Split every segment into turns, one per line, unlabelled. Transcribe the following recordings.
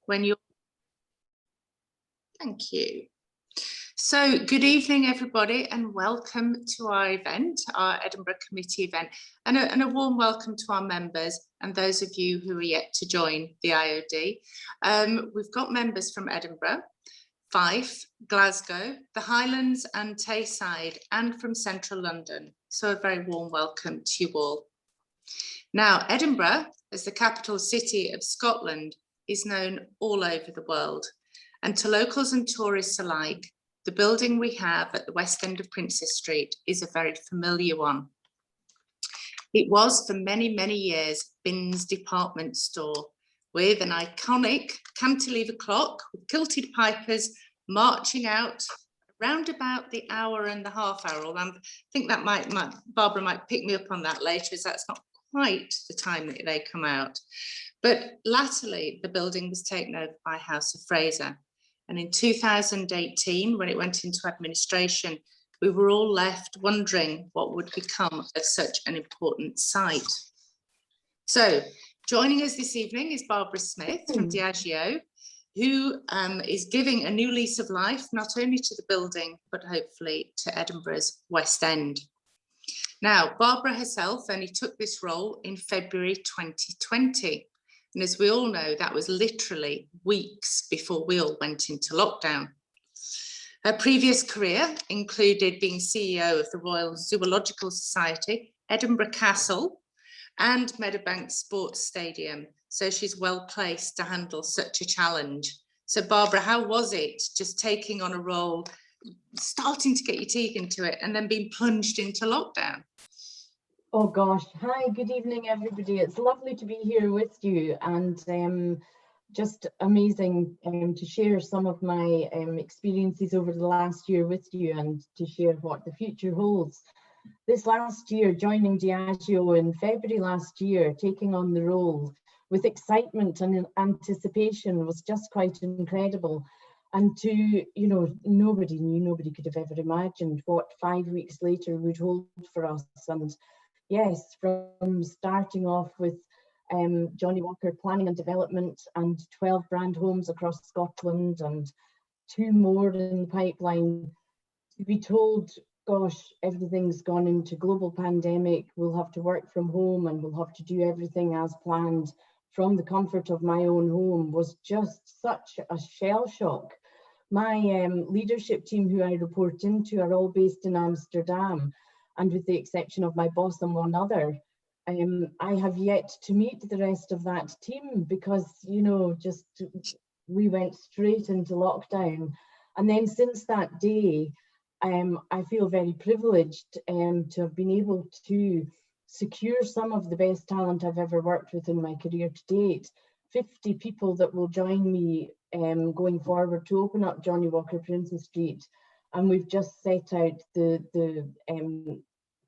when you're. Thank you. So good evening, everybody, and welcome to our event, our Edinburgh Committee event, and a warm welcome to our members and those of you who are yet to join the IoD. We've got members from Edinburgh, Fife, Glasgow, the Highlands and Tayside, and from central London. So a very warm welcome to you all. Now, Edinburgh, as the capital city of Scotland, is known all over the world. And to locals and tourists alike, the building we have at the west end of Princes Street is a very familiar one. It was for many, many years Bin's department store with an iconic cantilever clock with kilted pipers marching out around about the hour and a half hour. I think that Barbara might pick me up on that later, as that's not quite the time that they come out. But latterly, the building was taken over by House of Fraser. And in 2018, when it went into administration, we were all left wondering what would become of such an important site. So joining us this evening is Barbara Smith from Diageo, who is giving a new lease of life, not only to the building, but hopefully to Edinburgh's West End. Now, Barbara herself only took this role in February 2020. And as we all know, that was literally weeks before we all went into lockdown. Her previous career included being CEO of the Royal Zoological Society, Edinburgh Castle, and Meadowbank Sports Stadium. So she's well placed to handle such a challenge. So Barbara, how was it just taking on a role, starting to get your teeth into it, and then being plunged into lockdown?
Oh gosh, hi, good evening everybody. It's lovely to be here with you, and just amazing to share some of my experiences over the last year with you and to share what the future holds. This last year, joining Diageo in February last year, taking on the role with excitement and anticipation was just quite incredible. And nobody could have ever imagined what 5 weeks later would hold for us. And yes, from starting off with Johnnie Walker planning and development and 12 brand homes across Scotland and 2 more in the pipeline, to be told, gosh, everything's gone into global pandemic, we'll have to work from home and we'll have to do everything as planned from the comfort of my own home, was just such a shell shock. My leadership team, who I report into, are all based in Amsterdam. And with the exception of my boss and one other, I have yet to meet the rest of that team because, we went straight into lockdown. And then since that day, I feel very privileged to have been able to secure some of the best talent I've ever worked with in my career to date. 50 people that will join me going forward to open up Johnnie Walker Princes Street. And we've just set out the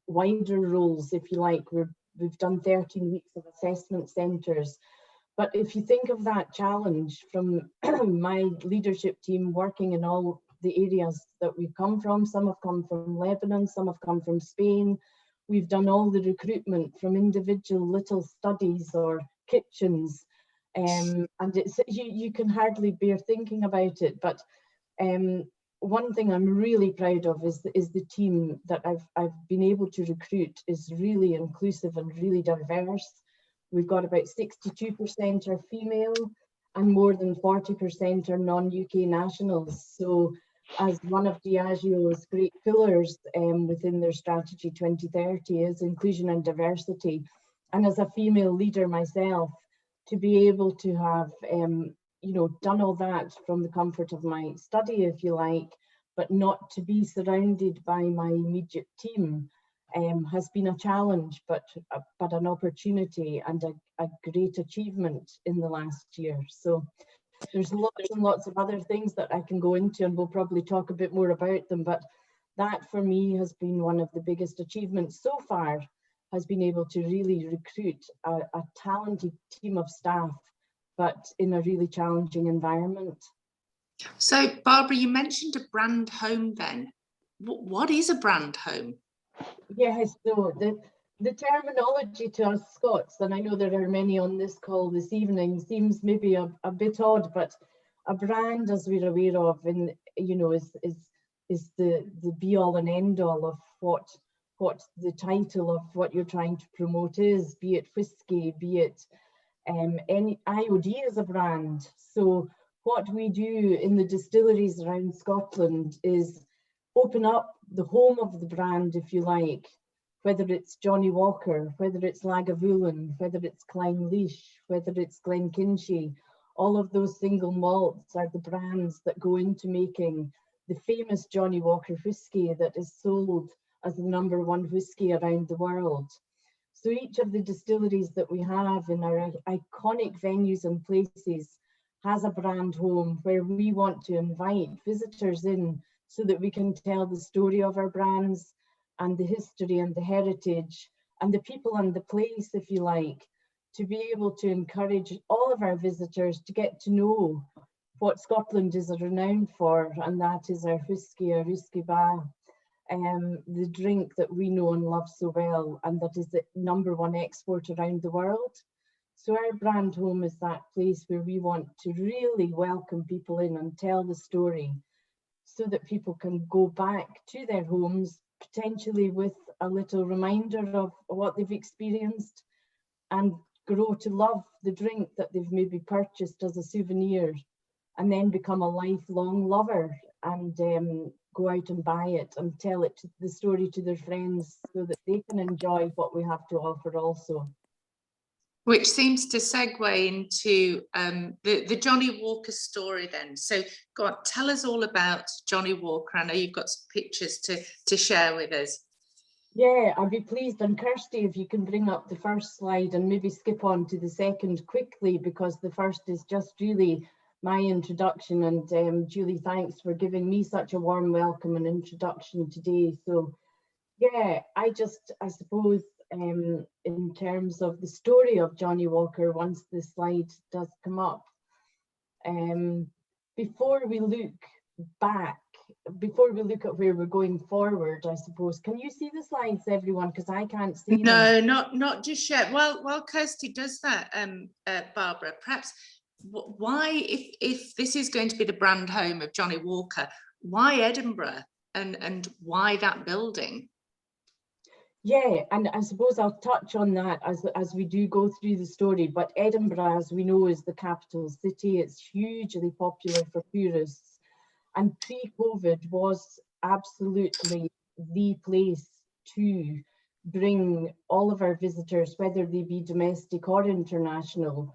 wider roles, if you like. We've done 13 weeks of assessment centres. But if you think of that challenge from my leadership team working in all the areas that we've come from, some have come from Lebanon, some have come from Spain. We've done all the recruitment from individual little studies or kitchens. And it's you can hardly bear thinking about it. But one thing I'm really proud of is the team that I've been able to recruit is really inclusive and really diverse. We've got about 62% are female and more than 40% are non-UK nationals. So as one of Diageo's great pillars within their strategy 2030 is inclusion and diversity. And as a female leader myself, to be able to have done all that from the comfort of my study, if you like, but not to be surrounded by my immediate team has been a challenge, but an opportunity and a great achievement in the last year. So there's lots and lots of other things that I can go into, and we'll probably talk a bit more about them, but that for me has been one of the biggest achievements so far, has been able to really recruit a talented team of staff, but in a really challenging environment.
So Barbara, you mentioned a brand home then. What is a brand home?
Yes, so The terminology to us Scots, and I know there are many on this call this evening, seems maybe a bit odd, but a brand, as we're aware of, in is the be all and end all of what the title of what you're trying to promote is, be it whisky, be it any IoD is a brand. So what we do in the distilleries around Scotland is open up the home of the brand, if you like, whether it's Johnnie Walker, whether it's Lagavulin, whether it's Clynelish, whether it's Glenkinchie. All of those single malts are the brands that go into making the famous Johnnie Walker whisky that is sold as the #1 whisky around the world. So each of the distilleries that we have in our iconic venues and places has a brand home where we want to invite visitors in so that we can tell the story of our brands and the history and the heritage and the people and the place, if you like, to be able to encourage all of our visitors to get to know what Scotland is renowned for, and that is our whisky, our whisky bar, the drink that we know and love so well, and that is the #1 export around the world. So our brand home is that place where we want to really welcome people in and tell the story so that people can go back to their homes, potentially with a little reminder of what they've experienced, and grow to love the drink that they've maybe purchased as a souvenir, and then become a lifelong lover and go out and buy it and tell it the story to their friends so that they can enjoy what we have to offer also.
Which seems to segue into the Johnnie Walker story then. So go on, tell us all about Johnnie Walker. I know you've got some pictures to share with us.
Yeah, I'd be pleased. And Kirsty, if you can bring up the first slide and maybe skip on to the second quickly, because the first is just really my introduction. And Julie, thanks for giving me such a warm welcome and introduction today. So yeah, I suppose in terms of the story of Johnnie Walker, once the slide does come up, before we look back, before we look at where we're going forward, I suppose, can you see the slides, everyone? Because I can't see them.
No, not just yet. While Kirsty does that, Barbara, perhaps why, if this is going to be the brand home of Johnnie Walker, why Edinburgh and why that building?
Yeah, and I suppose I'll touch on that as we do go through the story. But Edinburgh, as we know, is the capital city. It's hugely popular for tourists. And pre-COVID was absolutely the place to bring all of our visitors, whether they be domestic or international,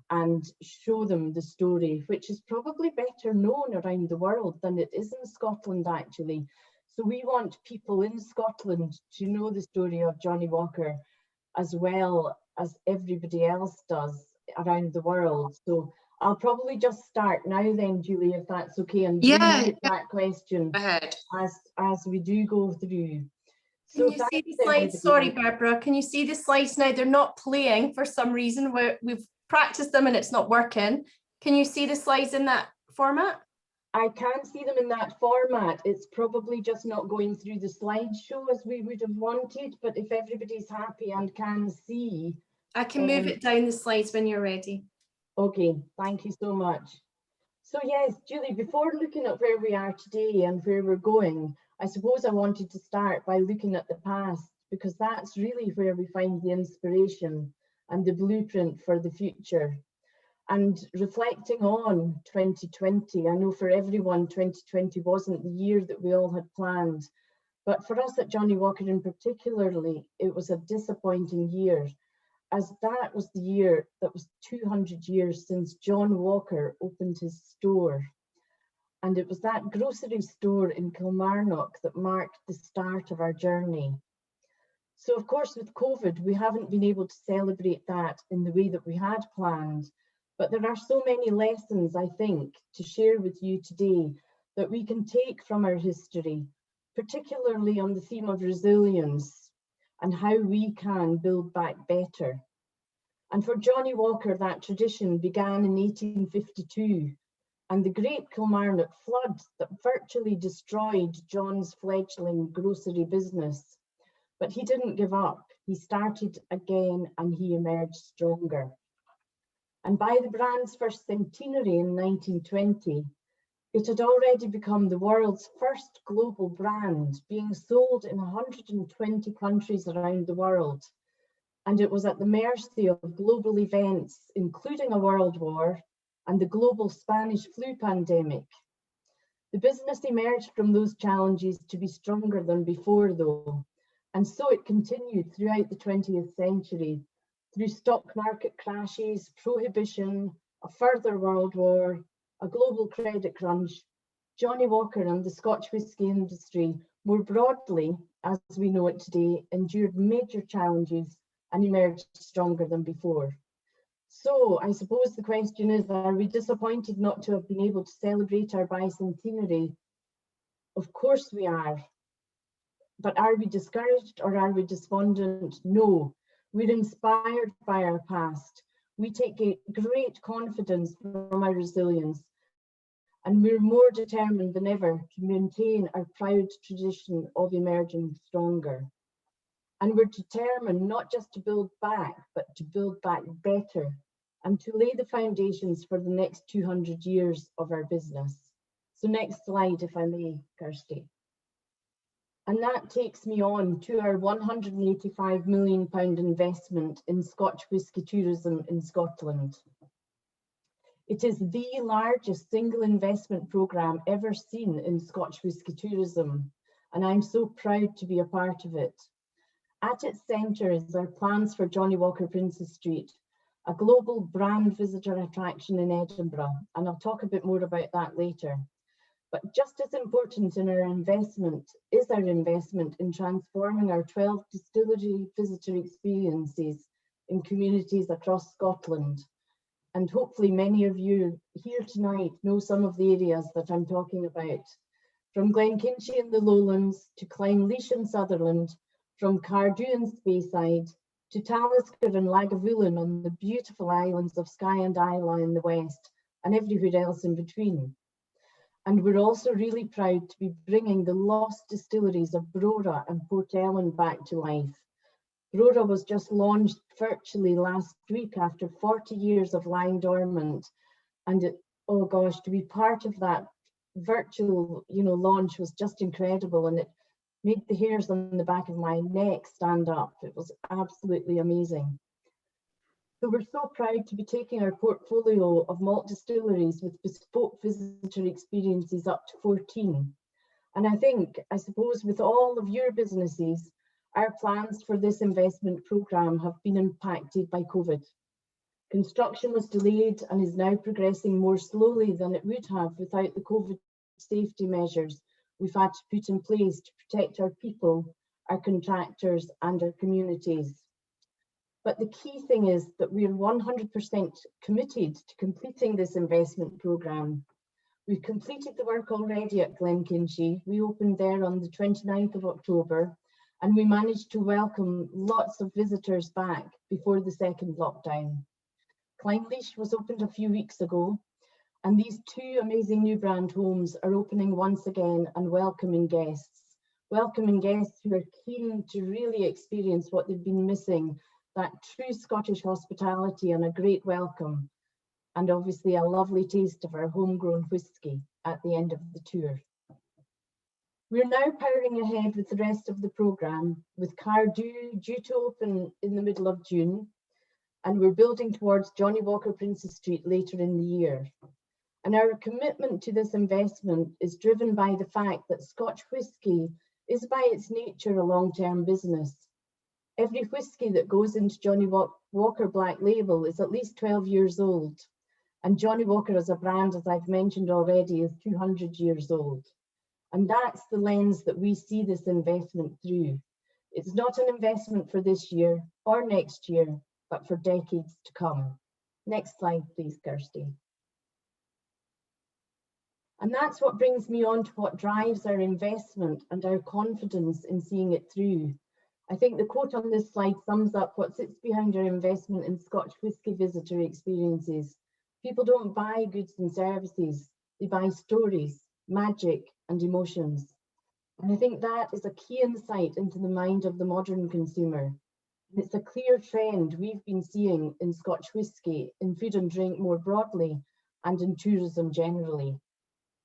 and show them the story, which is probably better known around the world than it is in Scotland, actually. So we want people in Scotland to know the story of Johnnie Walker as well as everybody else does around the world. So I'll probably just start now then, Julie, if that's okay, and bring out that question as we do go through.
Can you see the slides? Sorry, Barbara, can you see the slides now? They're not playing for some reason. We've practiced them and it's not working. Can you see the slides in that format?
I can't see them in that format. It's probably just not going through the slideshow as we would have wanted, but if everybody's happy and can see.
I can move it down the slides when you're ready.
Okay, thank you so much. So yes, Julie, before looking at where we are today and where we're going, I suppose I wanted to start by looking at the past, because that's really where we find the inspiration and the blueprint for the future. And reflecting on 2020, I know for everyone 2020 wasn't the year that we all had planned, but for us at Johnnie Walker in particularly, it was a disappointing year, as that was the year that was 200 years since John Walker opened his store. And it was that grocery store in Kilmarnock that marked the start of our journey. So of course with COVID, we haven't been able to celebrate that in the way that we had planned. But there are so many lessons, I think, to share with you today that we can take from our history, particularly on the theme of resilience and how we can build back better. And for Johnnie Walker, that tradition began in 1852, and the Great Kilmarnock flood that virtually destroyed John's fledgling grocery business. But he didn't give up. He started again and he emerged stronger. And by the brand's first centenary in 1920, it had already become the world's first global brand, being sold in 120 countries around the world. And it was at the mercy of global events, including a world war and the global Spanish flu pandemic. The business emerged from those challenges to be stronger than before, though, and so it continued throughout the 20th century, through stock market crashes, prohibition, a further world war, a global credit crunch. Johnnie Walker and the Scotch whisky industry, more broadly, as we know it today, endured major challenges and emerged stronger than before. So I suppose the question is, are we disappointed not to have been able to celebrate our bicentenary? Of course we are. But are we discouraged or are we despondent? No, we're inspired by our past. We take great confidence from our resilience, and we're more determined than ever to maintain our proud tradition of emerging stronger. And we're determined not just to build back, but to build back better and to lay the foundations for the next 200 years of our business. So next slide, if I may, Kirsty. And that takes me on to our £185 million investment in Scotch whisky tourism in Scotland. It is the largest single investment programme ever seen in Scotch whisky tourism, and I'm so proud to be a part of it. At its centre is our plans for Johnnie Walker Princes Street, a global brand visitor attraction in Edinburgh, and I'll talk a bit more about that later. But just as important in our investment is our investment in transforming our 12 distillery visitor experiences in communities across Scotland. And hopefully many of you here tonight know some of the areas that I'm talking about. From Glenkinchie in the Lowlands to Clynelish in Sutherland, from Cardew in Speyside to Talisker and Lagavulin on the beautiful islands of Skye and Islay in the west, and everywhere else in between. And we're also really proud to be bringing the lost distilleries of Brora and Port Ellen back to life. Brora was just launched virtually last week after 40 years of lying dormant. And oh gosh, to be part of that virtual launch was just incredible, and it made the hairs on the back of my neck stand up. It was absolutely amazing. So we're so proud to be taking our portfolio of malt distilleries with bespoke visitor experiences up to 14. And I suppose with all of your businesses, our plans for this investment programme have been impacted by COVID. Construction was delayed and is now progressing more slowly than it would have without the COVID safety measures we've had to put in place to protect our people, our contractors and our communities. But the key thing is that we are 100% committed to completing this investment programme. We've completed the work already at Glenkinchie. We opened there on the 29th of October, and we managed to welcome lots of visitors back before the second lockdown. Clynelish was opened a few weeks ago, and these two amazing new brand homes are opening once again and welcoming guests who are keen to really experience what they've been missing, that true Scottish hospitality and a great welcome, and obviously a lovely taste of our homegrown whisky at the end of the tour. We're now powering ahead with the rest of the programme, with Cardew due to open in the middle of June, and we're building towards Johnnie Walker Princes Street later in the year. And our commitment to this investment is driven by the fact that Scotch whisky is by its nature a long-term business. Every whisky that goes into Johnnie Walker Black Label is at least 12 years old. And Johnnie Walker as a brand, as I've mentioned already, is 200 years old. And that's the lens that we see this investment through. It's not an investment for this year or next year, but for decades to come. Next slide, please, Kirsty. And that's what brings me on to what drives our investment and our confidence in seeing it through. I think the quote on this slide sums up what sits behind our investment in Scotch whisky visitor experiences. People don't buy goods and services, they buy stories, magic and emotions. And I think that is a key insight into the mind of the modern consumer. It's a clear trend we've been seeing in Scotch whisky, in food and drink more broadly, and in tourism generally.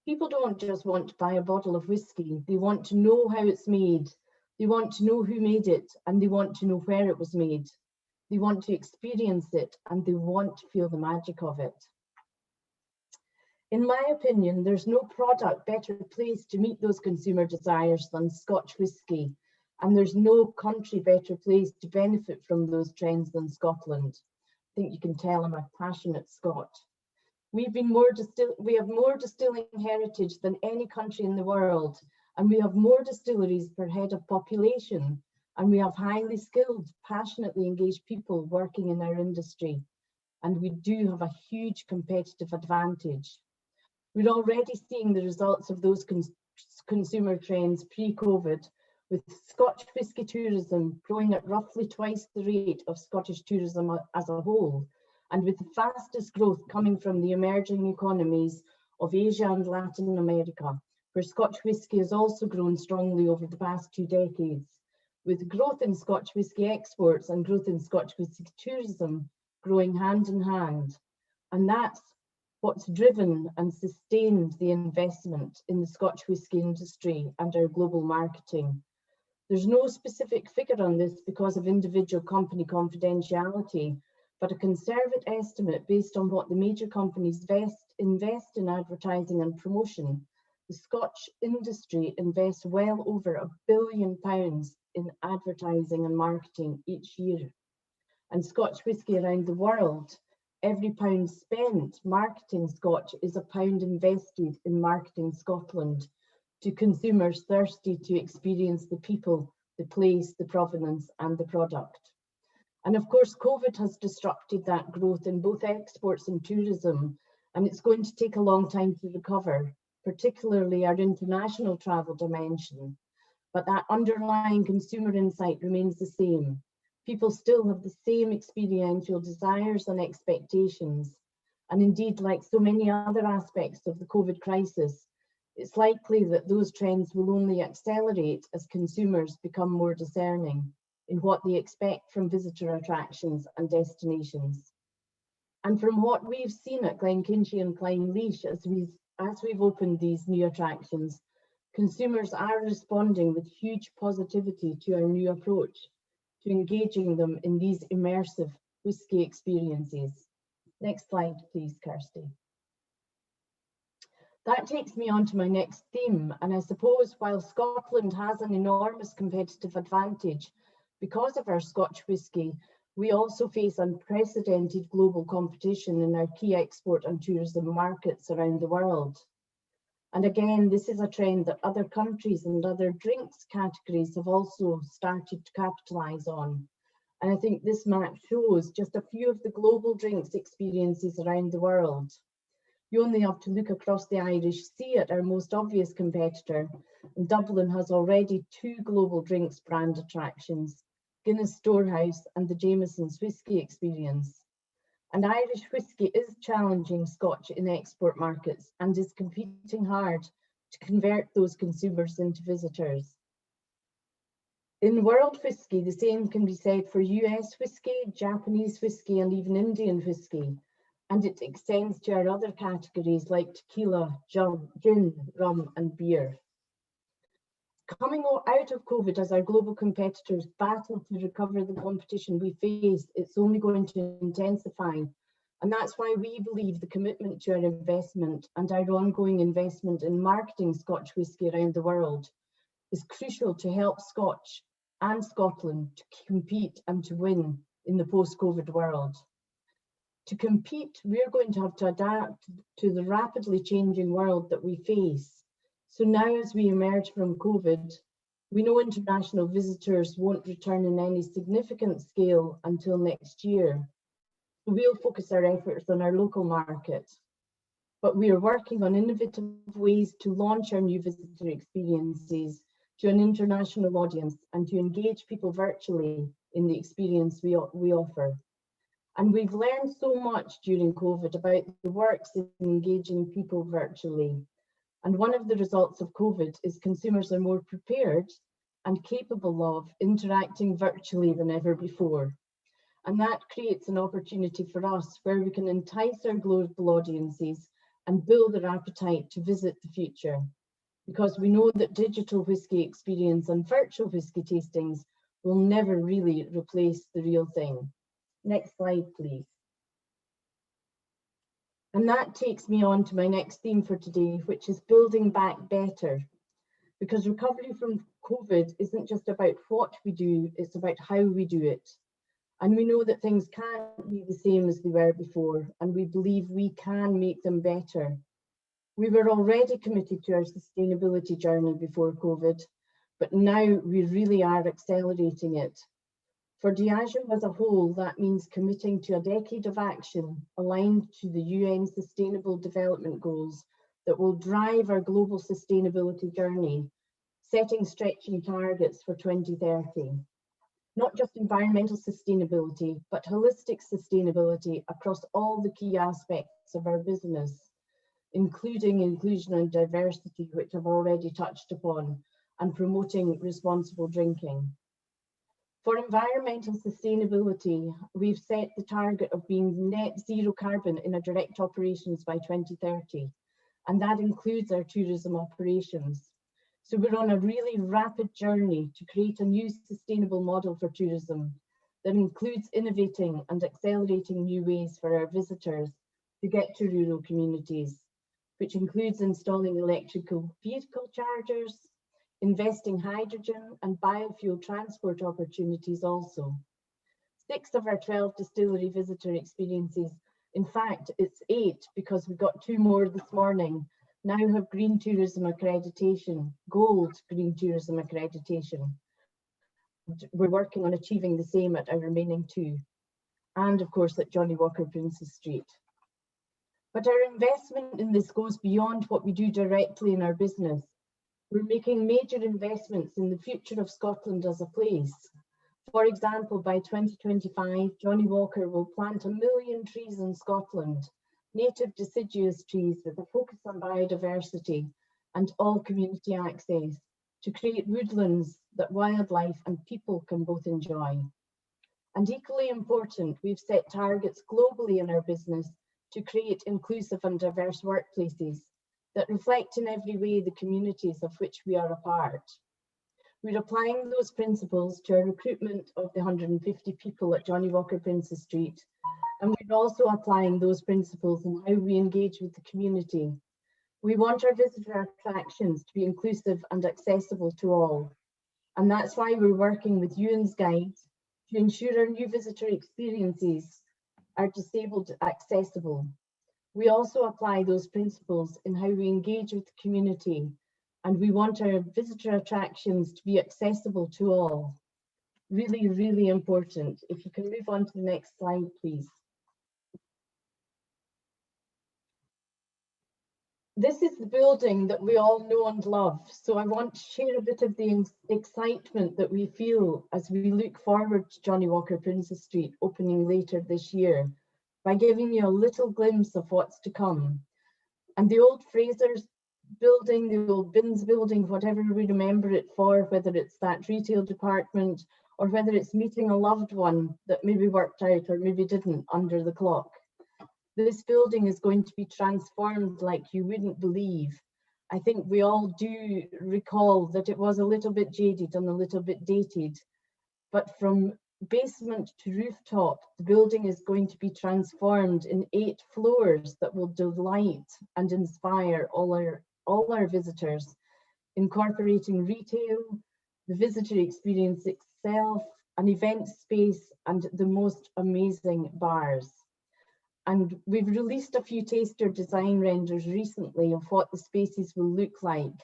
People don't just want to buy a bottle of whisky, they want to know how it's made, they want to know who made it, and they want to know where it was made. They want to experience it, and they want to feel the magic of it. In my opinion, there's no product better placed to meet those consumer desires than Scotch whisky, and there's no country better placed to benefit from those trends than Scotland. I think you can tell I'm a passionate Scot. We have more distilling heritage than any country in the world, and we have more distilleries per head of population, and we have highly skilled, passionately engaged people working in our industry, and we do have a huge competitive advantage. We're already seeing the results of those consumer trends pre-COVID, with Scotch whisky tourism growing at roughly twice the rate of Scottish tourism as a whole, and with the fastest growth coming from the emerging economies of Asia and Latin America, where Scotch whisky has also grown strongly over the past 2 decades, with growth in Scotch whisky exports and growth in Scotch whisky tourism growing hand in hand. And that's what's driven and sustained the investment in the Scotch whisky industry and our global marketing. There's no specific figure on this because of individual company confidentiality, but a conservative estimate based on what the major companies invest in advertising and promotion. The Scotch industry invests well over £1 billion in advertising and marketing each year. And Scotch whisky around the world, every pound spent marketing Scotch is a pound invested in marketing Scotland to consumers thirsty to experience the people, the place, the provenance, and the product. And of course, COVID has disrupted that growth in both exports and tourism, and it's going to take a long time to recover, particularly our international travel dimension. But that underlying consumer insight remains the same. People still have the same experiential desires and expectations. And indeed, like so many other aspects of the COVID crisis, it's likely that those trends will only accelerate as consumers become more discerning in what they expect from visitor attractions and destinations. And from what we've seen at Glenkinchie and Clyneleash as we've opened these new attractions, consumers are responding with huge positivity to our new approach to engaging them in these immersive whisky experiences. Next slide, please, Kirsty. That takes me on to my next theme, and I suppose while Scotland has an enormous competitive advantage because of our Scotch whisky, we also face unprecedented global competition in our key export and tourism markets around the world. And again, this is a trend that other countries and other drinks categories have also started to capitalise on. And I think this map shows just a few of the global drinks experiences around the world. You only have to look across the Irish Sea at our most obvious competitor, and Dublin has already 2 global drinks brand attractions, Guinness Storehouse and the Jameson's Whisky Experience. And Irish whisky is challenging Scotch in export markets and is competing hard to convert those consumers into visitors. In world whisky, the same can be said for US whisky, Japanese whisky, and even Indian whisky. And it extends to our other categories like tequila, gin, rum, and beer. Coming out of COVID as our global competitors battle to recover the competition we face, it's only going to intensify. And that's why we believe the commitment to our investment and our ongoing investment in marketing Scotch whisky around the world is crucial to help Scotch and Scotland to compete and to win in the post-COVID world. To compete, we're going to have to adapt to the rapidly changing world that we face. So now as we emerge from COVID, we know international visitors won't return in any significant scale until next year. We'll focus our efforts on our local market, but we are working on innovative ways to launch our new visitor experiences to an international audience and to engage people virtually in the experience we offer. And we've learned so much during COVID about the works in engaging people virtually. And one of the results of COVID is consumers are more prepared and capable of interacting virtually than ever before. And that creates an opportunity for us where we can entice our global audiences and build their appetite to visit the future. Because we know that digital whisky experience and virtual whisky tastings will never really replace the real thing. Next slide, please. And that takes me on to my next theme for today, which is building back better. Because recovery from COVID isn't just about what we do, it's about how we do it. And we know that things can't be the same as they were before, and we believe we can make them better. We were already committed to our sustainability journey before COVID, but now we really are accelerating it. For Diageo as a whole, that means committing to a decade of action aligned to the UN Sustainable Development Goals that will drive our global sustainability journey, setting stretching targets for 2030. Not just environmental sustainability, but holistic sustainability across all the key aspects of our business, including inclusion and diversity, which I've already touched upon, and promoting responsible drinking. For environmental sustainability, we've set the target of being net zero carbon in our direct operations by 2030, and that includes our tourism operations. So we're on a really rapid journey to create a new sustainable model for tourism that includes innovating and accelerating new ways for our visitors to get to rural communities, which includes installing electrical vehicle chargers, investing hydrogen and biofuel transport opportunities also. 6 of our 12 distillery visitor experiences, in fact, it's 8 because we got 2 more this morning, now have green tourism accreditation, gold green tourism accreditation. We're working on achieving the same at our remaining 2, and of course at Johnnie Walker Princes Street. But our investment in this goes beyond what we do directly in our business. We're making major investments in the future of Scotland as a place. For example, by 2025, Johnnie Walker will plant 1 million trees in Scotland, native deciduous trees with a focus on biodiversity and all community access to create woodlands that wildlife and people can both enjoy. And equally important, we've set targets globally in our business to create inclusive and diverse workplaces that reflect in every way the communities of which we are a part. We're applying those principles to our recruitment of the 150 people at Johnnie Walker Princes Street, and we're also applying those principles in how we engage with the community. We want our visitor attractions to be inclusive and accessible to all, and that's why we're working with Ewan's Guide to ensure our new visitor experiences are disabled accessible. We also apply those principles in how we engage with the community, and we want our visitor attractions to be accessible to all. Really, really important. If you can move on to the next slide, please. This is the building that we all know and love, so I want to share a bit of the excitement that we feel as we look forward to Johnnie Walker Princes Street opening later this year, by giving you a little glimpse of what's to come. And the old Fraser's building, the old Bins building, whatever we remember it for, whether it's that retail department or whether it's meeting a loved one that maybe worked out or maybe didn't under the clock. This building is going to be transformed like you wouldn't believe. I think we all do recall that it was a little bit jaded and a little bit dated, but from basement to rooftop, the building is going to be transformed in 8 floors that will delight and inspire all our visitors, incorporating retail, the visitor experience itself, an event space, and the most amazing bars. And we've released a few taster design renders recently of what the spaces will look like.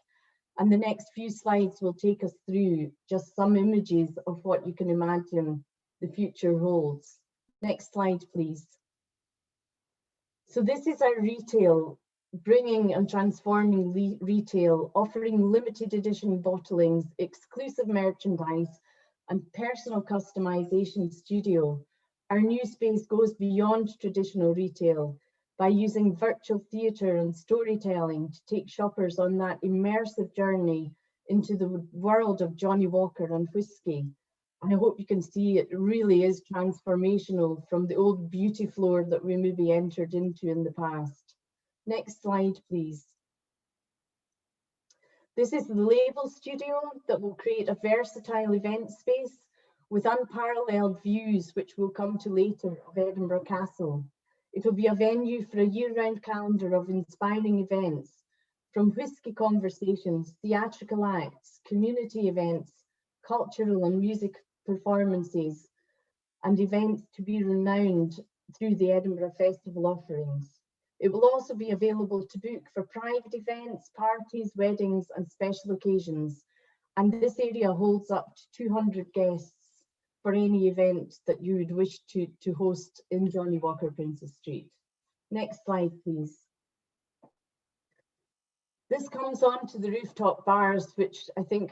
And the next few slides will take us through just some images of what you can imagine the future holds. Next slide, please. So this is our retail, bringing and transforming retail, offering limited edition bottlings, exclusive merchandise, and personal customization studio. Our new space goes beyond traditional retail by using virtual theatre and storytelling to take shoppers on that immersive journey into the world of Johnnie Walker and whisky. And I hope you can see it really is transformational from the old beauty floor that we maybe entered into in the past. Next slide, please. This is the label studio that will create a versatile event space with unparalleled views, which we'll come to later, of Edinburgh Castle. It will be a venue for a year-round calendar of inspiring events, from whisky conversations, theatrical acts, community events, cultural and music performances, and events to be renowned through the Edinburgh Festival offerings. It will also be available to book for private events, parties, weddings, and special occasions. And this area holds up to 200 guests for any event that you would wish to host in Johnnie Walker Princess Street. Next slide, please. This comes on to the Rooftop Bars, which I think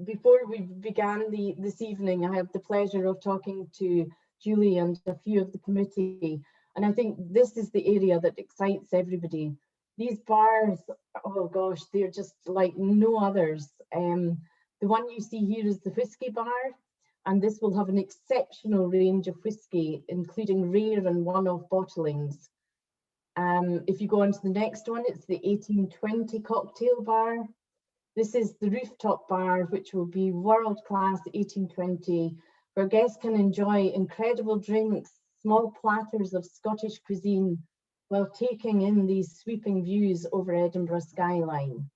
before we began this evening, I had the pleasure of talking to Julie and a few of the committee. And I think this is the area that excites everybody. These bars, oh gosh, they're just like no others. The one you see here is the whisky bar, and this will have an exceptional range of whisky, including rare and one-off bottlings. If you go on to the next one, it's the 1820 cocktail bar. This is the Rooftop Bar, which will be world-class 1820, where guests can enjoy incredible drinks, small platters of Scottish cuisine, while taking in these sweeping views over Edinburgh skyline.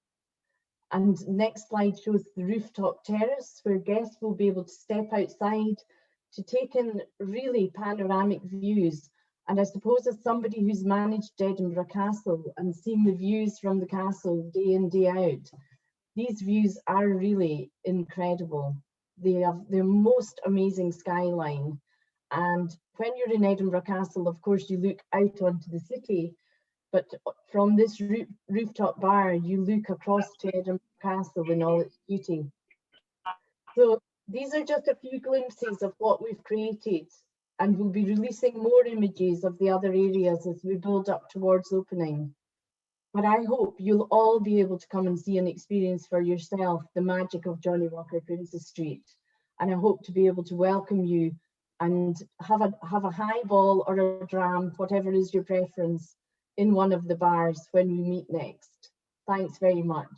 And next slide shows the Rooftop Terrace, where guests will be able to step outside to take in really panoramic views. And I suppose as somebody who's managed Edinburgh Castle and seen the views from the castle day in, day out, these views are really incredible. They have the most amazing skyline. And when you're in Edinburgh Castle, of course, you look out onto the city, but from this rooftop bar, you look across to Edinburgh Castle in all its beauty. So these are just a few glimpses of what we've created, and we'll be releasing more images of the other areas as we build up towards opening. But I hope you'll all be able to come and see and experience for yourself the magic of Johnnie Walker Princess Street. And I hope to be able to welcome you and have a highball or a dram, whatever is your preference, in one of the bars when we meet next. Thanks very much.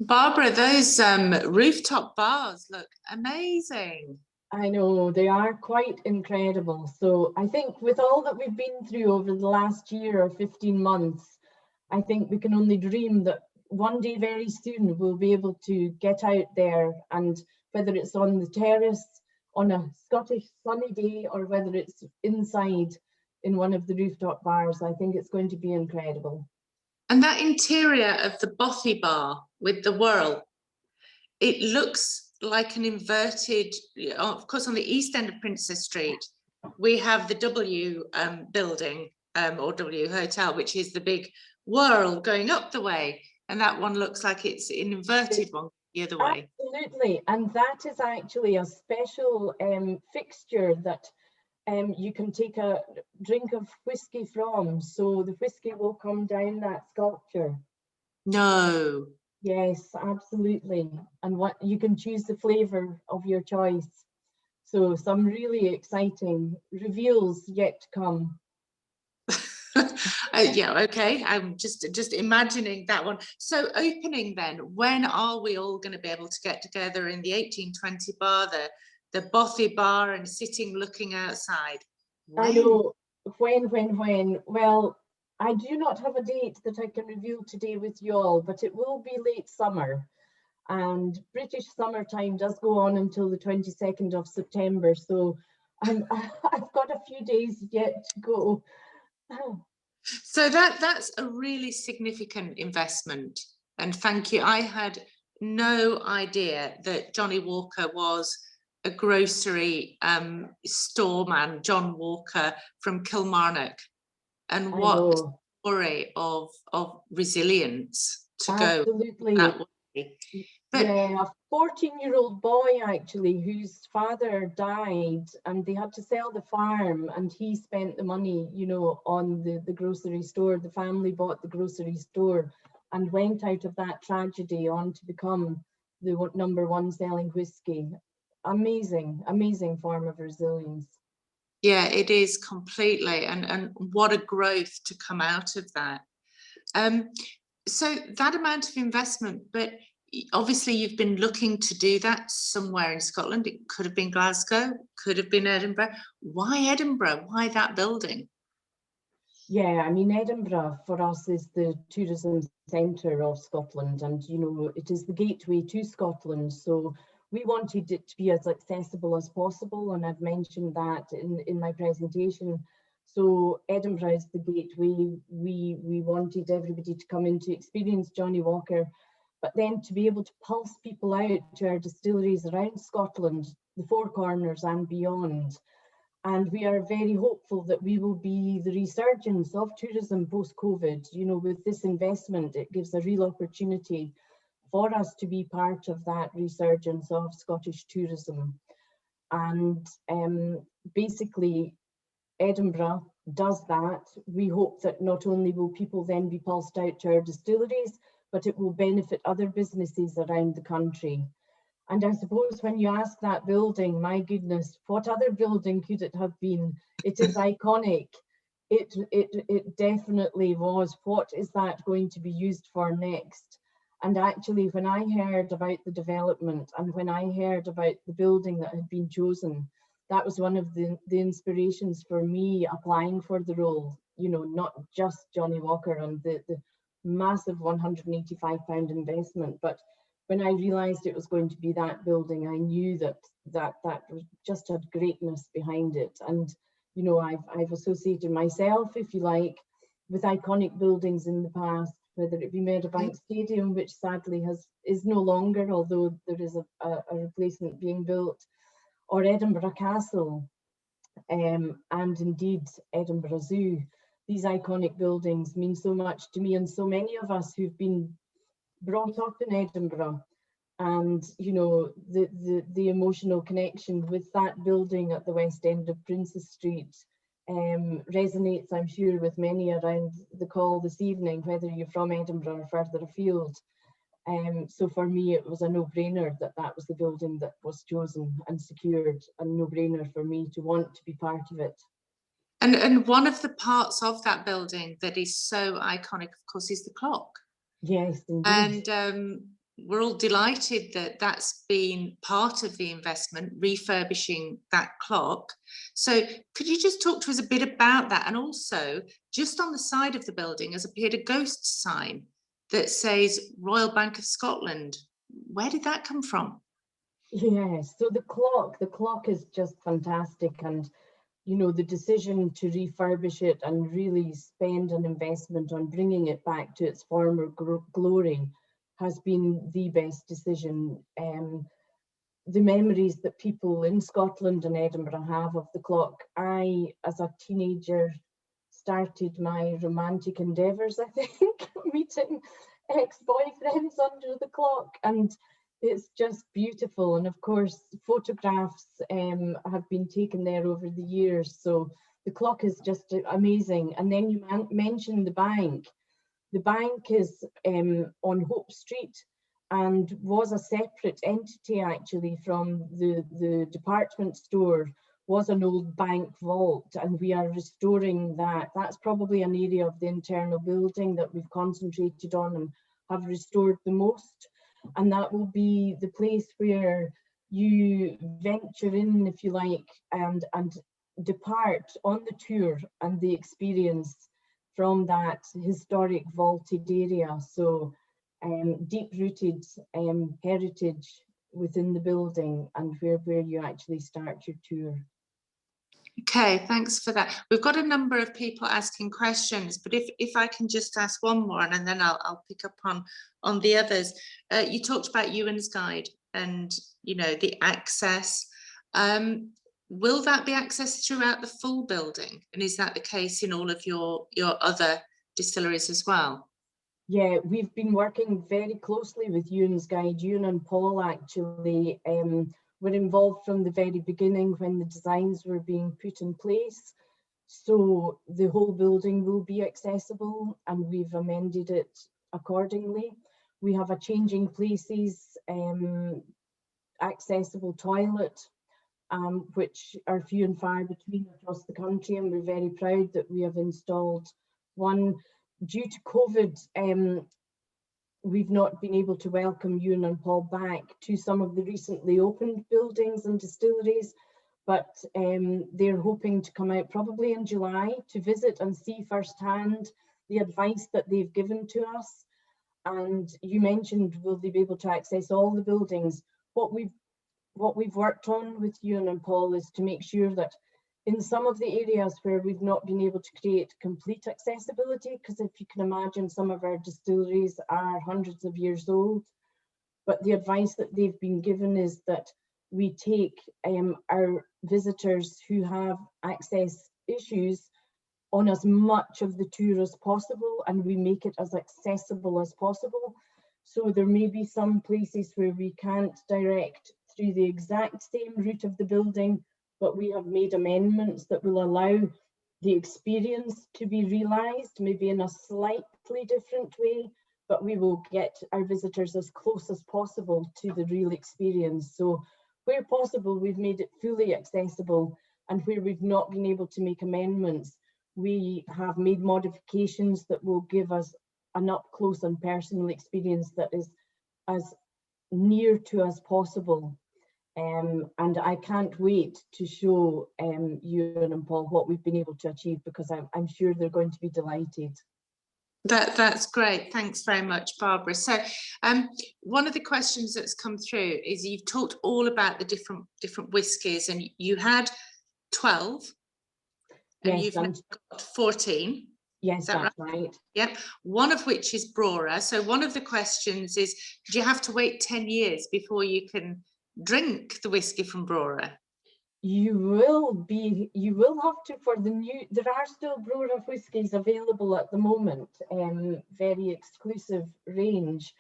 Barbara, those rooftop bars look amazing.
I know, they are quite incredible. So I think with all that we've been through over the last year or 15 months, I think we can only dream that one day very soon we'll be able to get out there, and whether it's on the terrace on a Scottish sunny day or whether it's inside in one of the rooftop bars, I think it's going to be incredible.
And that interior of the bothy bar with the whirl, it looks like an inverted, of course, on the east end of Princess Street, we have the W building or W Hotel, which is the big whirl going up the way. And that one looks like it's an inverted one the other way.
Absolutely. And that is actually a special fixture that you can take a drink of whisky from. So the whisky will come down that sculpture.
No.
Yes, absolutely. And what you can choose the flavour of your choice. So some really exciting reveals yet to come.
Yeah, okay. I'm just imagining that one. So opening then, when are we all going to be able to get together in the 1820 bar, the bothy bar, and sitting looking outside? When?
I know, when. Well, I do not have a date that I can reveal today with you all, but it will be late summer. And British summertime does go on until the 22nd of September. So I've got a few days yet to go.
So that's a really significant investment, and thank you. I had no idea that Johnnie Walker was a grocery store man, John Walker from Kilmarnock, and what a story of resilience to
Absolutely.
go that way. But
yeah, a 14-year-old boy actually whose father died, and they had to sell the farm, and he spent the money, you know, on the grocery store. The family bought the grocery store and went out of that tragedy on to become the #1 selling whisky. Amazing, amazing form of resilience.
Yeah, it is completely, and what a growth to come out of that. So that amount of investment, but obviously you've been looking to do that somewhere in Scotland. It could have been Glasgow, could have been Edinburgh. Why Edinburgh? Why that building?
Yeah, I mean, Edinburgh for us is the tourism centre of Scotland, and you know, it is the gateway to Scotland. So we wanted it to be as accessible as possible, and I've mentioned that in my presentation. So Edinburgh is the gateway. We wanted everybody to come in to experience Johnnie Walker, but then to be able to pulse people out to our distilleries around Scotland, the Four Corners and beyond. And we are very hopeful that we will be the resurgence of tourism post-COVID. You know, with this investment, it gives a real opportunity for us to be part of that resurgence of Scottish tourism. And basically, Edinburgh does that. We hope that not only will people then be pulsed out to our distilleries, but it will benefit other businesses around the country. And I suppose when you ask that building, my goodness, what other building could it have been? It is iconic. It definitely was. What is that going to be used for next? And actually, when I heard about the development and when I heard about the building that had been chosen, that was one of the inspirations for me applying for the role. You know, not just Johnnie Walker and the massive £185 investment, but when I realised it was going to be that building, I knew that just had greatness behind it. And you know, I've associated myself, if you like, with iconic buildings in the past, whether it be Meadowbank Stadium, which sadly is no longer, although there is a replacement being built, or Edinburgh Castle, and indeed Edinburgh Zoo. These iconic buildings mean so much to me and so many of us who've been brought up in Edinburgh, and you know, the emotional connection with that building at the west end of Princes Street resonates, I'm sure, with many around the call this evening, whether you're from Edinburgh or further afield. So for me, it was a no-brainer that was the building that was chosen and secured, a no-brainer for me to want to be part of it.
And one of the parts of that building that is so iconic, of course, is the clock.
Yes, indeed.
And we're all delighted that that's been part of the investment, refurbishing that clock. So could you just talk to us a bit about that? And also, just on the side of the building has appeared a ghost sign that says Royal Bank of Scotland. Where did that come from?
Yes, so the clock is just fantastic, and you know, the decision to refurbish it and really spend an investment on bringing it back to its former glory has been the best decision. The memories that people in Scotland and Edinburgh have of the clock. I, as a teenager, started my romantic endeavours, I think, meeting ex-boyfriends under the clock, and it's just beautiful. And of course, photographs have been taken there over the years, so the clock is just amazing. And then you mentioned the bank. The bank is on Hope Street and was a separate entity actually from the department store, was an old bank vault, and we are restoring that. That's probably an area of the internal building that we've concentrated on and have restored the most. And that will be the place where you venture in, if you like, and depart on the tour and the experience from that historic vaulted area. So deep-rooted heritage within the building, and where you actually start your tour.
Okay, thanks for that. We've got a number of people asking questions, but if I can just ask one more, and then I'll pick up on the others. You talked about Ewan's Guide and, you know, the access. Will that be accessed throughout the full building? And is that the case in all of your other distilleries as well?
Yeah, we've been working very closely with Ewan's Guide. Ewan and Paul actually were involved from the very beginning when the designs were being put in place. So the whole building will be accessible, and we've amended it accordingly. We have a changing places, accessible toilet, which are few and far between across the country, and we're very proud that we have installed one. Due to COVID, we've not been able to welcome Ewan and Paul back to some of the recently opened buildings and distilleries, but they're hoping to come out probably in July to visit and see firsthand the advice that they've given to us. And you mentioned, will they be able to access all the buildings? What we've worked on with Ewan and Paul is to make sure that in some of the areas where we've not been able to create complete accessibility, because if you can imagine, some of our distilleries are hundreds of years old, but the advice that they've been given is that we take our visitors who have access issues on as much of the tour as possible, and we make it as accessible as possible. So there may be some places where we can't direct through the exact same route of the building, but we have made amendments that will allow the experience to be realised, maybe in a slightly different way, but we will get our visitors as close as possible to the real experience. So where possible, we've made it fully accessible, and where we've not been able to make amendments, we have made modifications that will give us an up close and personal experience that is as near to as possible. And I can't wait to show Ewan and Paul what we've been able to achieve, because I'm sure they're going to be delighted.
That's great. Thanks very much, Barbara. So one of the questions that's come through is, you've talked all about the different whiskies, and you had 12 and
yes,
you've now got 14.
Yes, that's right.
Yep. One of which is Brora. So one of the questions is, do you have to wait 10 years before you can drink the whiskey from Brora?
You will have to, for the new, there are still Brora whiskies available at the moment, very exclusive range.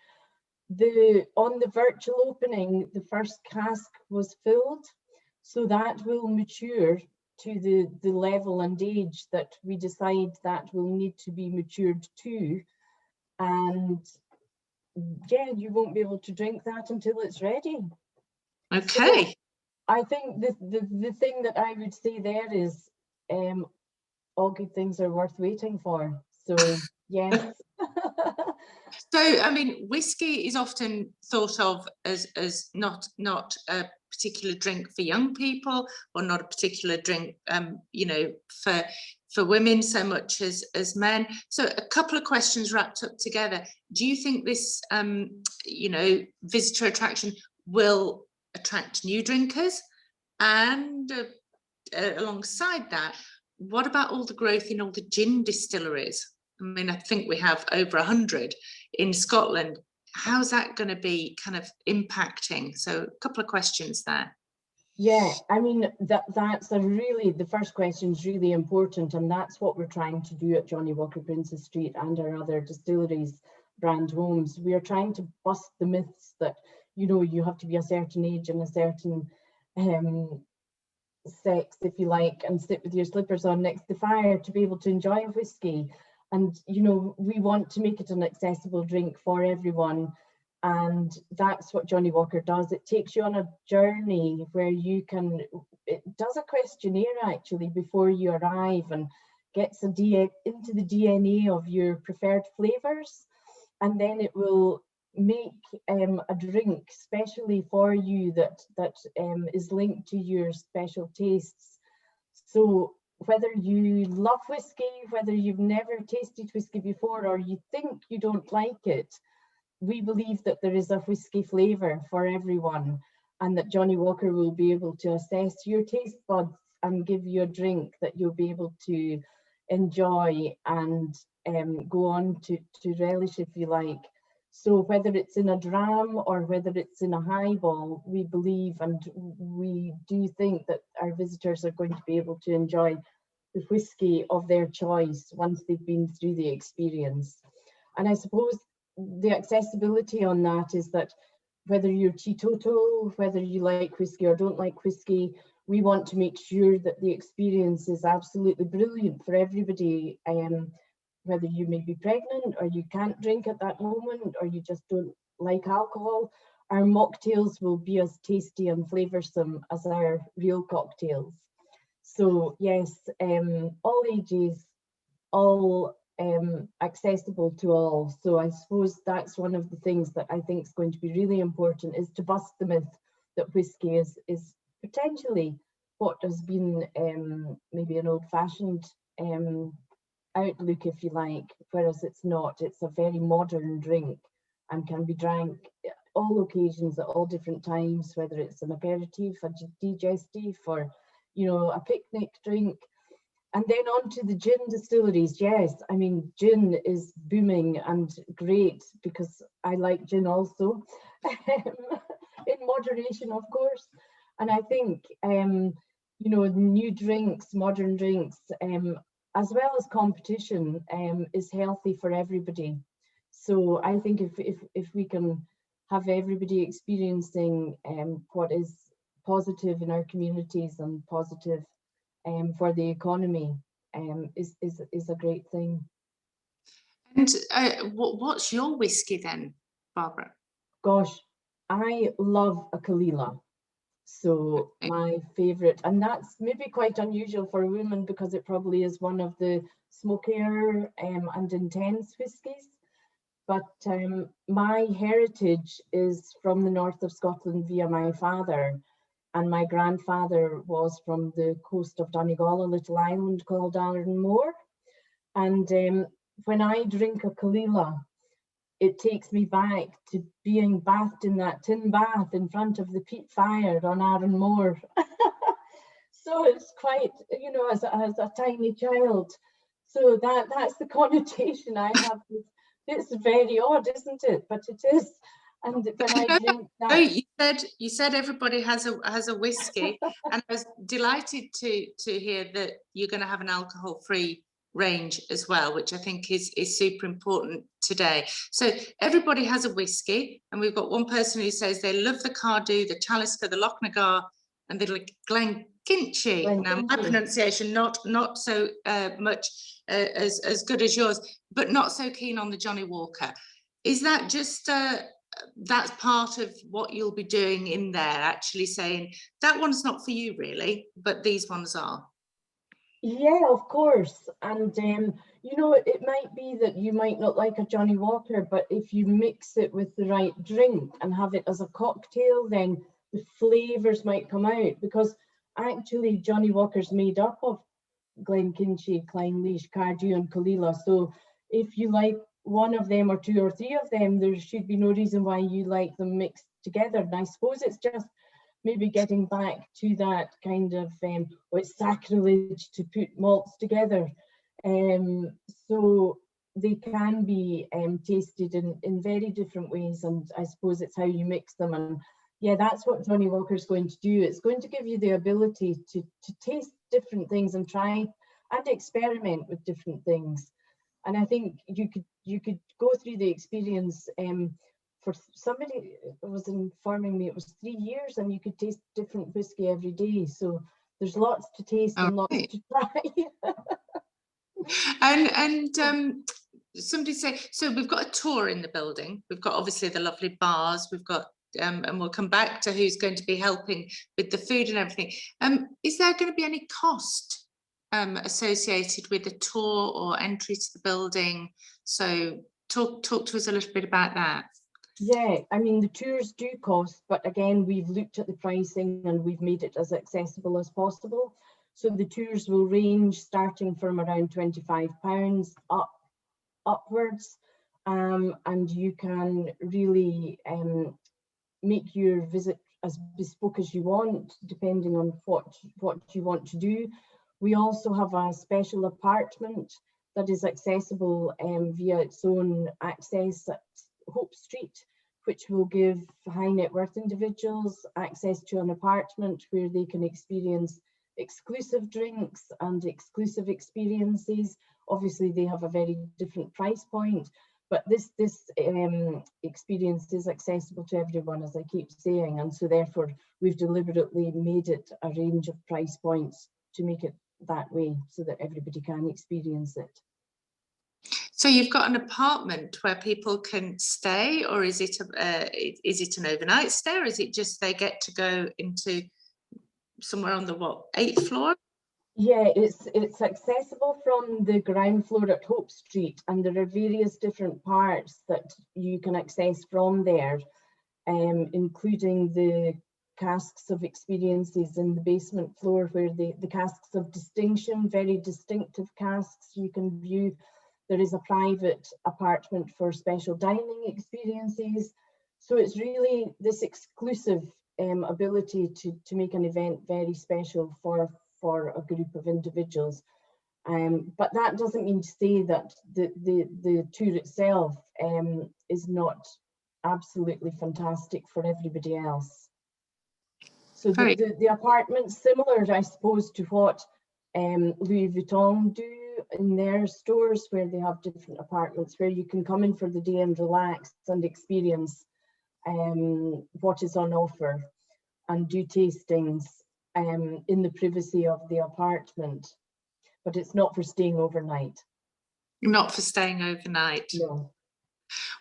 On the virtual opening, the first cask was filled, so that will mature to the level and age that we decide that will need to be matured to. And yeah, you won't be able to drink that until it's ready.
Okay.
So I think the thing that I would say there is, all good things are worth waiting for. So yes.
So I mean, whiskey is often thought of as not a particular drink for young people, or not a particular drink, you know, for women so much as men. So a couple of questions wrapped up together. Do you think this, you know, visitor attraction will attract new drinkers? And alongside that, what about all the growth in all the gin distilleries? I mean, I think we have over 100 in Scotland. How's that going to be kind of impacting? So a couple of questions there.
Yeah, I mean, that's the first question is really important, and that's what we're trying to do at Johnnie Walker Princes Street and our other distilleries, brand homes. We are trying to bust the myths that, you know, you have to be a certain age and a certain sex, if you like, and sit with your slippers on next to the fire to be able to enjoy a whiskey. And, you know, we want to make it an accessible drink for everyone. And that's what Johnnie Walker does. It takes you on a journey where it does a questionnaire actually before you arrive, and gets into the DNA of your preferred flavours. And then it will make a drink specially for you that is linked to your special tastes. So whether you love whiskey, whether you've never tasted whiskey before, or you think you don't like it, we believe that there is a whiskey flavour for everyone, and that Johnnie Walker will be able to assess your taste buds and give you a drink that you'll be able to enjoy and go on to relish, if you like. So whether it's in a dram or whether it's in a highball, we believe and we do think that our visitors are going to be able to enjoy the whiskey of their choice once they've been through the experience. And I suppose the accessibility on that is that whether you're teetotal, whether you like whiskey or don't like whiskey, we want to make sure that the experience is absolutely brilliant for everybody. whether you may be pregnant or you can't drink at that moment, or you just don't like alcohol, our mocktails will be as tasty and flavoursome as our real cocktails. So yes, all ages, all accessible to all. So I suppose that's one of the things that I think is going to be really important, is to bust the myth that whisky is potentially what has been maybe an old-fashioned outlook, if you like, whereas it's not. It's a very modern drink and can be drank all occasions at all different times, whether it's an aperitif, a digestif, or, you know, a picnic drink. And then on to the gin distilleries. Yes, I mean, gin is booming and great, because I like gin also, in moderation, of course. And I think, you know, new drinks, modern drinks, as well as competition, is healthy for everybody. So I think if we can have everybody experiencing what is positive in our communities and positive for the economy, is a great thing.
And what's your whisky then, Barbara?
Gosh, I love a Kalila. So my favourite, and that's maybe quite unusual for a woman, because it probably is one of the smokier and intense whiskies. But my heritage is from the north of Scotland via my father, and my grandfather was from the coast of Donegal, a little island called Arranmore. And when I drink a Kalila, it takes me back to being bathed in that tin bath in front of the peat fire on Arranmore. So it's quite, you know, as a tiny child. So that's the connotation I have. It's very odd, isn't it? But it is. And when I drink that,
you said everybody has a whiskey, and I was delighted to hear that you're going to have an alcohol-free range as well, which I think is super important today. So everybody has a whiskey, and we've got one person who says they love the Cardew, the Talisker, the Lochnagar, and the Glenkinchie. Now my pronunciation not so much as good as yours, but not so keen on the Johnnie Walker. Is that just that's part of what you'll be doing in there, actually saying that one's not for you really, but these ones are?
Yeah, of course. And you know, it might be that you might not like a Johnnie Walker, but if you mix it with the right drink and have it as a cocktail, then the flavors might come out, because actually Johnnie Walker's made up of Glenkinchie, Clynelish, Cardew and Kalila. So if you like one of them or two or three of them, there should be no reason why you like them mixed together. And I suppose it's just maybe getting back to that kind of, well, it's sacrilege to put malts together. So they can be tasted in very different ways, and I suppose it's how you mix them. And yeah, that's what Johnnie Walker is going to do. It's going to give you the ability to taste different things and try and experiment with different things. And I think you could go through the experience. For somebody was informing me, it was 3 years, and you could taste different whiskey every day. So there's lots to taste and lots to try.
and somebody say, so we've got a tour in the building. We've got obviously the lovely bars. We've got and we'll come back to who's going to be helping with the food and everything. Is there going to be any cost associated with the tour or entry to the building? So talk to us a little bit about that.
Yeah, I mean, the tours do cost, but again, we've looked at the pricing and we've made it as accessible as possible. So the tours will range starting from around £25 upwards, and you can really make your visit as bespoke as you want, depending on what you want to do. We also have a special apartment that is accessible via its own access at Hope Street, which will give high net worth individuals access to an apartment where they can experience exclusive drinks and exclusive experiences. Obviously, they have a very different price point, but this experience is accessible to everyone, as I keep saying, and so therefore we've deliberately made it a range of price points to make it that way, so that everybody can experience it.
So you've got an apartment where people can stay, or is it an overnight stay, or is it just they get to go into somewhere on the 8th floor?
Yeah, it's accessible from the ground floor at Hope Street, and there are various different parts that you can access from there, including the casks of experiences in the basement floor, where the casks of distinction, very distinctive casks, you can view. There is a private apartment for special dining experiences. So it's really this exclusive ability to make an event very special for a group of individuals. But that doesn't mean to say that the tour itself is not absolutely fantastic for everybody else. So the apartment's similar, I suppose, to what Louis Vuitton do in their stores, where they have different apartments where you can come in for the day and relax and experience what is on offer and do tastings in the privacy of the apartment. But it's not for staying overnight.
Not for staying overnight.
No.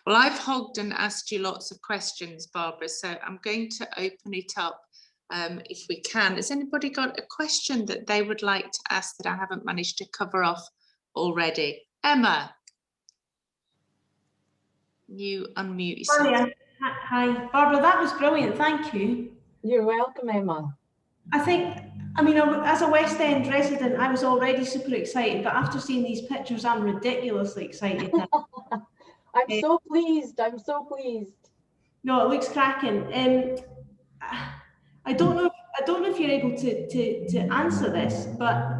Well, I've hogged and asked you lots of questions, Barbara, so I'm going to open it up if we can. Has anybody got a question that they would like to ask that I haven't managed to cover off already? Emma, you unmute yourself.
Oh, yeah. Hi, Barbara, that was brilliant, thank you.
You're welcome, Emma.
I mean, as a West End resident, I was already super excited, but after seeing these pictures, I'm ridiculously excited.
I'm so pleased, I'm so pleased.
No, it looks cracking. I don't know if you're able to answer this, but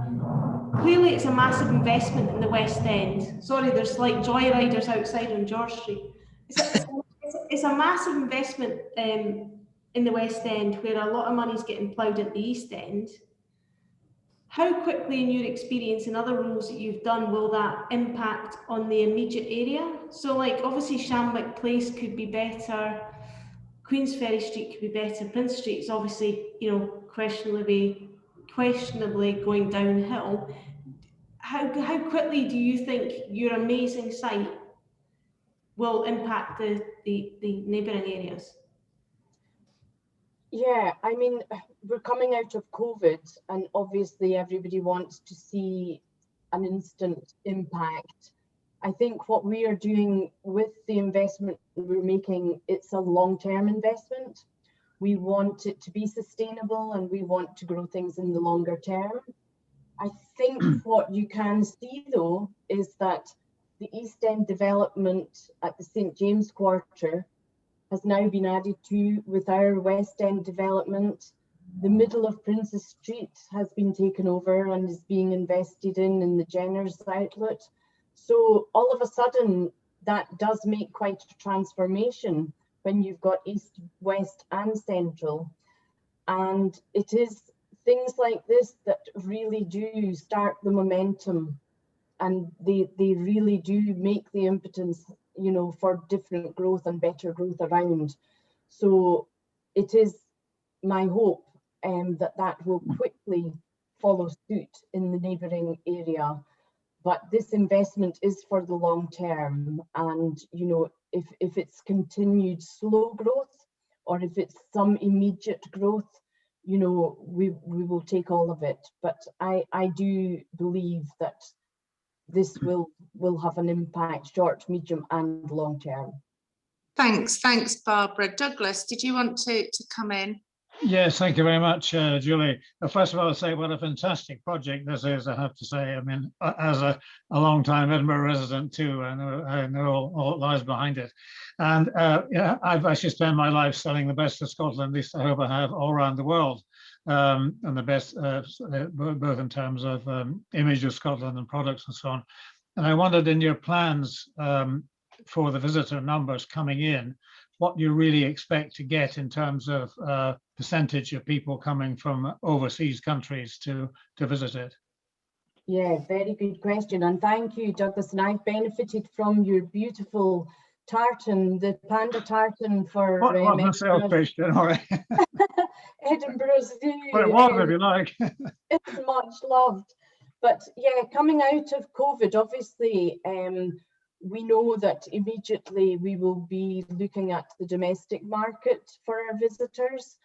clearly it's a massive investment in the West End. Sorry, there's like joyriders outside on George Street. It's a massive investment in the West End, where a lot of money is getting ploughed at the East End. How quickly, in your experience in other roles that you've done, will that impact on the immediate area? So like obviously Shamwick Place could be better, Queensferry Street could be better, Prince Street is obviously, you know, questionably going downhill. How quickly do you think your amazing site will impact the neighbouring areas?
Yeah, I mean, we're coming out of COVID, and obviously everybody wants to see an instant impact. I think what we are doing with the investment we're making, it's a long-term investment. We want it to be sustainable, and we want to grow things in the longer term. I think what you can see though is that the East End development at the St James Quarter has now been added to with our West End development. The middle of Princes Street has been taken over and is being invested in the Jenner's outlet. So all of a sudden, that does make quite a transformation when you've got East, West and Central. And it is things like this that really do start the momentum, and they really do make the impotence, you know, for different growth and better growth around. So it is my hope that will quickly follow suit in the neighbouring area. But this investment is for the long term, and you know, if it's continued slow growth or if it's some immediate growth, you know, we will take all of it. But I do believe that this will have an impact, short, medium and long term.
Thanks, Barbara. Douglas, did you want to come in?
Yes, thank you very much, Julie. First of all, I'll say what a fantastic project this is, I have to say. I mean, as a long-time Edinburgh resident too, I know all that lies behind it. And yeah, I've actually spent my life selling the best of Scotland, at least I hope I have, all around the world. And the best, both in terms of image of Scotland and products and so on. And I wondered, in your plans for the visitor numbers coming in, what you really expect to get in terms of percentage of people coming from overseas countries to visit it?
Yeah, very good question. And thank you, Douglas. And I've benefited from your beautiful tartan, the panda tartan for Edinburgh Zoo.
Well, it was, if you like.
It's much loved. But yeah, coming out of COVID, obviously, we know that immediately we will be looking at the domestic market for our visitors,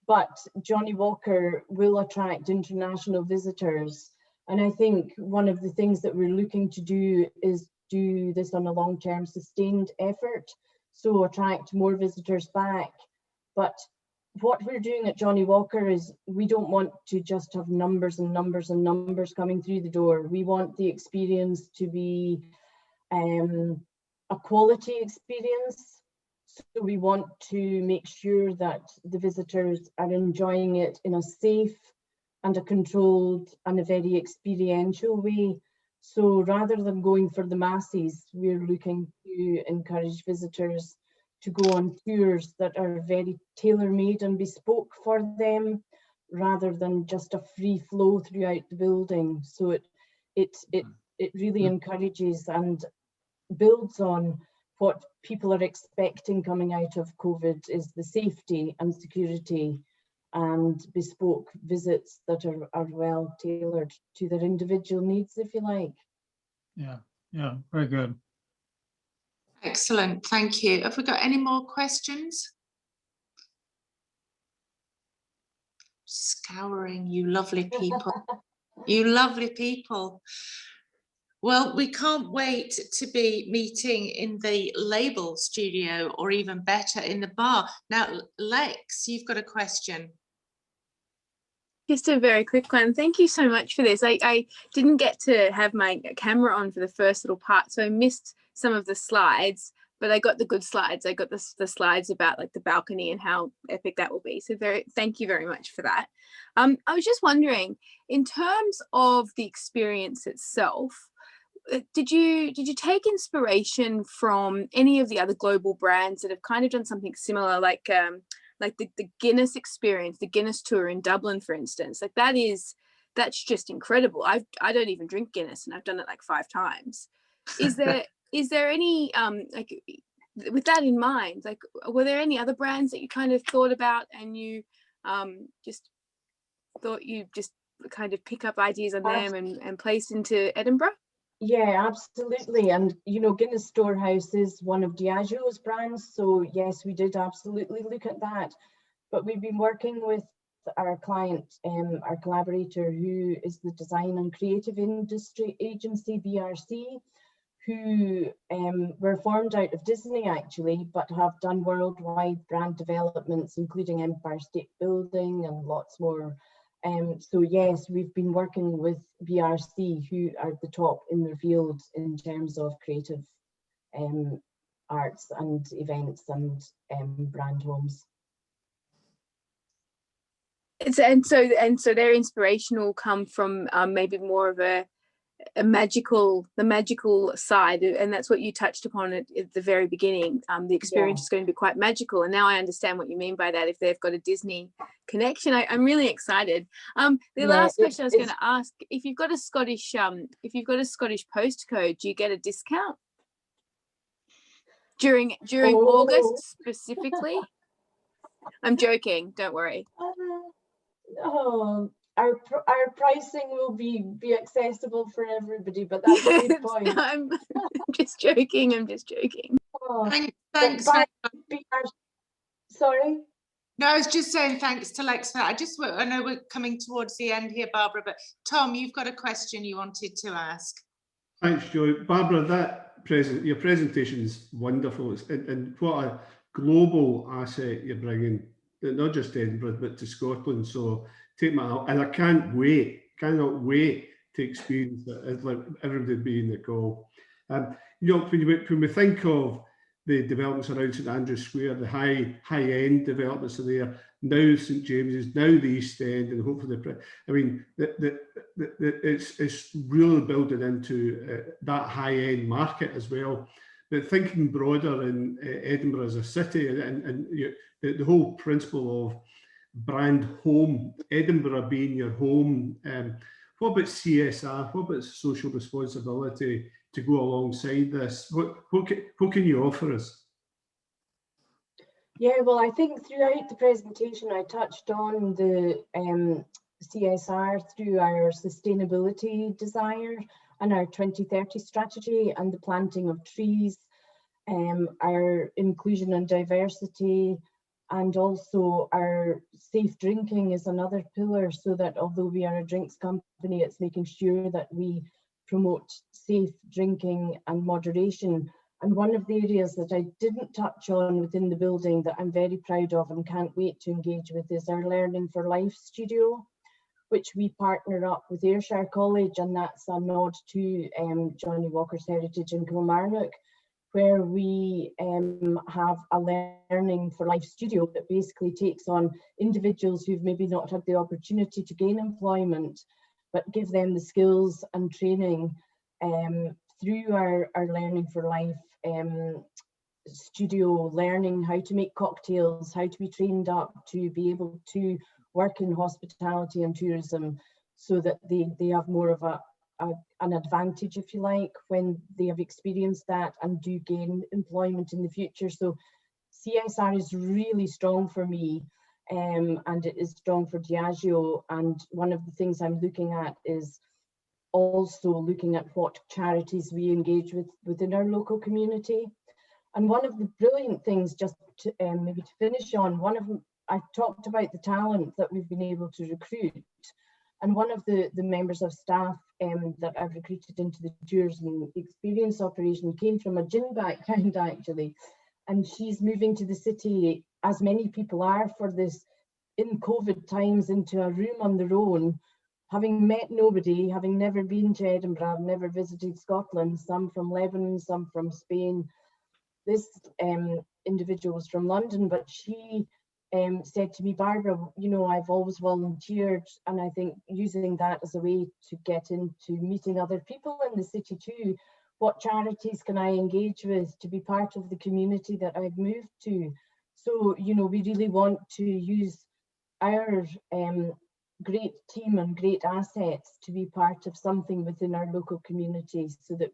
but Johnnie Walker will attract international visitors. And I think one of the things that we're looking to do is do this on a long-term sustained effort, so attract more visitors back. But what we're doing at Johnnie Walker is we don't want to just have numbers and numbers and numbers coming through the door. We want the experience to be a quality experience. So we want to make sure that the visitors are enjoying it in a safe and a controlled and a very experiential way. So rather than going for the masses, we're looking to encourage visitors to go on tours that are very tailor-made and bespoke for them, rather than just a free flow throughout the building. So it really encourages and builds on what people are expecting coming out of COVID, is the safety and security and bespoke visits that are well tailored to their individual needs, if you like.
Yeah, very good.
Excellent, thank you. Have we got any more questions? Scouring, you lovely people. You lovely people. Well, we can't wait to be meeting in the label studio, or even better, in the bar. Now, Lex, you've got a question.
Just a very quick one. Thank you so much for this. I didn't get to have my camera on for the first little part, so I missed some of the slides, but I got the good slides. I got the slides about like the balcony and how epic that will be. So thank you very much for that. I was just wondering, in terms of the experience itself, did you take inspiration from any of the other global brands that have kind of done something similar, like the Guinness experience, the Guinness tour in Dublin, for instance? Like that's just incredible. I don't even drink Guinness, and I've done it like 5 times. Is there any like, with that in mind, like, were there any other brands that you kind of thought about and you just thought you just kind of pick up ideas on them and place into Edinburgh?
Yeah, absolutely. And you know, Guinness Storehouse is one of Diageo's brands, so yes, we did absolutely look at that. But we've been working with our client, our collaborator, who is the Design and Creative Industry Agency, BRC, who were formed out of Disney actually, but have done worldwide brand developments, including Empire State Building and lots more. So yes, we've been working with BRC, who are the top in their field in terms of creative arts and events and brand homes.
And so their inspiration will come from maybe more of the magical side, and that's what you touched upon at the very beginning. The experience is going to be quite magical, and now I understand what you mean by that. If they've got a Disney connection, I'm really excited. The last question I was going to ask: if you've got a Scottish postcode, do you get a discount during August specifically? I'm joking. Don't worry.
Our pricing will be accessible for everybody, but that's a good point.
I'm just joking.
Oh,
Thanks.
Sorry?
No, I was just saying thanks to Lex for that. I know we're coming towards the end here, Barbara, but Tom, you've got a question you wanted to ask.
Thanks, Joy. Barbara, your presentation is wonderful. And what a global asset you're bringing, not just to Edinburgh, but to Scotland. So take my help, and I cannot wait to experience it. It's like everybody being the call. You know, when we think of the developments around St Andrews Square, the high-end developments are there now. St James's, now the East End, and hopefully it's really building into that high-end market as well. But thinking broader in Edinburgh as a city, and the whole principle of brand home, Edinburgh being your home. What about CSR? What about social responsibility to go alongside this? What can you offer us?
Yeah, well, I think throughout the presentation I touched on the CSR through our sustainability desire, and our 2030 strategy and the planting of trees, our inclusion and diversity, and also our safe drinking is another pillar, so that although we are a drinks company, it's making sure that we promote safe drinking and moderation. And one of the areas that I didn't touch on within the building that I'm very proud of and can't wait to engage with is our Learning for Life studio, which we partner up with Ayrshire College, and that's a nod to Johnnie Walker's heritage in Kilmarnock, where we have a Learning for Life studio that basically takes on individuals who've maybe not had the opportunity to gain employment, but give them the skills and training through our Learning for Life studio, learning how to make cocktails, how to be trained up to be able to work in hospitality and tourism, so that they have more of an advantage, if you like, when they have experienced that and do gain employment in the future. So CSR is really strong for me, and it is strong for Diageo. And one of the things I'm looking at is also looking at what charities we engage with within our local community. And one of the brilliant things, just to, maybe to finish on, one of them, I talked about the talent that we've been able to recruit. And one of the members of staff that I've recruited into the tourism experience operation came from a gin background, actually. And she's moving to the city, as many people are for this, in COVID times, into a room on their own, having met nobody, having never been to Edinburgh, never visited Scotland, some from Lebanon, some from Spain. This individual was from London, but she said to me, Barbara, you know, I've always volunteered, and I think using that as a way to get into meeting other people in the city too. What charities can I engage with to be part of the community that I've moved to? So, you know, we really want to use our great team and great assets to be part of something within our local communities, so that,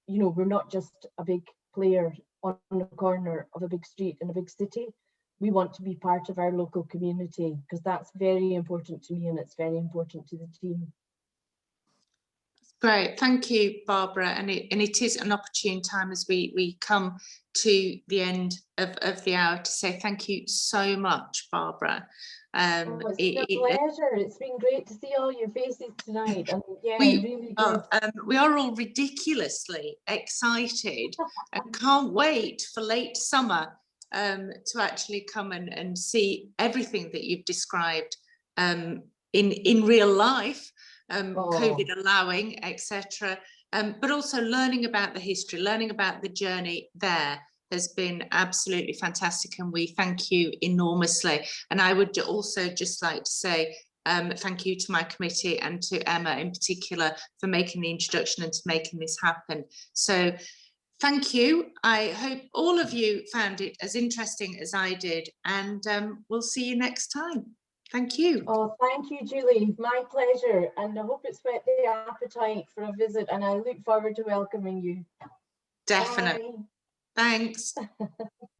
you know, we're not just a big player on a corner of a big street in a big city. We want to be part of our local community, because that's very important to me, and it's very important to the team.
Great, thank you, Barbara. And it is an opportune time as we come to the end of the hour to say thank you so much, Barbara.
It's been a pleasure. It's been great to see all your faces tonight. And yeah, really good.
We are all ridiculously excited and can't wait for late summer to actually come and see everything that you've described in real life. COVID allowing, etc. But also learning about the history, learning about the journey there has been absolutely fantastic, and we thank you enormously. And I would also just like to say thank you to my committee and to Emma in particular for making the introduction and to making this happen. So thank you. I hope all of you found it as interesting as I did, and we'll see you next time. Thank you.
Oh, thank you, Julie. My pleasure. And I hope it's whet the appetite for a visit, and I look forward to welcoming you.
Definitely.
Bye.
Thanks.